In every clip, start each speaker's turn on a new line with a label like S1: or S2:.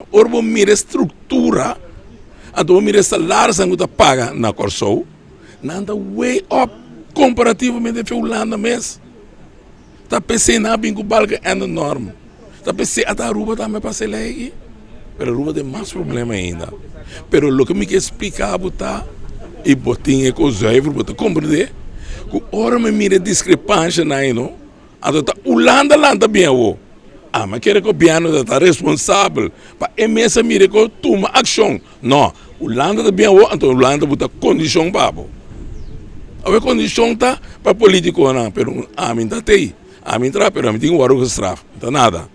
S1: Orbo mira estrutura, então mira salário que você paga na Corsou, nada way up comparativamente com a Holanda mesmo. Tá pensando na bingo balga é enorme. Tá pensando até a Aruba também para ser lei, mas a Aruba tem mais problema ainda. Pero o que me quer explicar tá e botinha com os erros, botar compreender que ora me mira discrepância na não, então tá Holanda lá bem o. Mas quer que o governo está responsável para imensa mira que toma ação. Não, Holanda está bem o, então Holanda bota condição para o. A condição tá para político não, pero a mim tá aí. A mim tra, pero a mim tem um warro estraf, tá nada.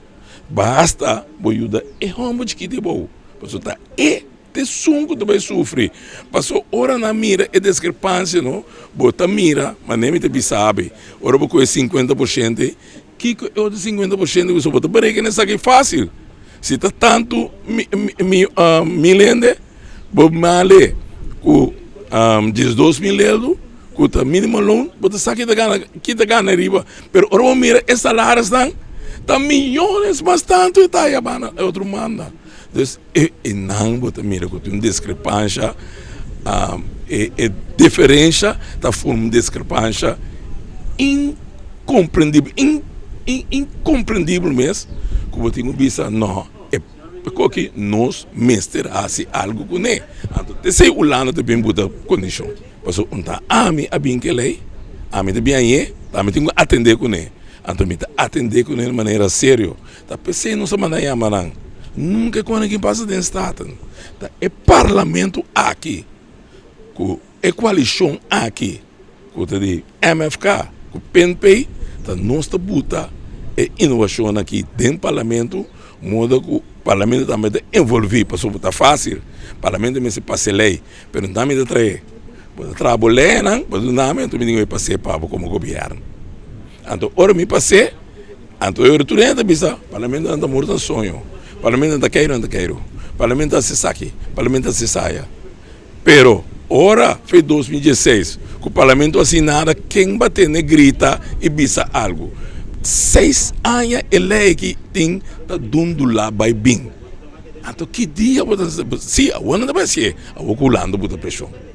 S1: Basta boiuda e rombo de que de bom. Passou tá e te sunco tu vai sofrer. Passou hora na mira e discrepância não, bota mira, mas nem me te sabe. Ora com 50%, que eu de 50% que você bota break nessa aqui fácil. Se tá tanto milende, bo male com 12 mil euros, com o mínimo loan, bota saque da gana riba. Pero ora mira esse salário estão tá milhões bastante e tá aí é outro manda. Então, não bota mira com uma discrepância, diferença, tá forma de discrepância incompreendível, incompreendível mesmo, que você tem que pensar, não, é porque nós mestre algo com ele. Então, se o Holanda também bota condição, porque não a mim bem que lei, a mim também aí, também tem que atender com ele. Então, me atender com ele de maneira séria. Tá pensando não se manda aí nunca quando alguém passa dentro do Estado. É parlamento aqui, com a coalição aqui, com o MFK, com o PNP, tá nós tá bota inovação aqui dentro do parlamento, modo que o parlamento também está envolvido, para tá fácil. O parlamento também se passa lei, mas não também está trazer. Pode trabalhar, não, mas não também vai passar para como governo. Então, ora me passei, então eu retornei a pensar, o parlamento anda morto no sonho. O parlamento anda queiro. O parlamento se saque, o parlamento se saia. Pero, ora, foi 2016, que o parlamento assinara, quem bater grita e bisa algo. 6 anos é lei que tem, tá dando lá, vai bem. Então, que dia, se a Holanda vai ser, a Holanda bota pressão.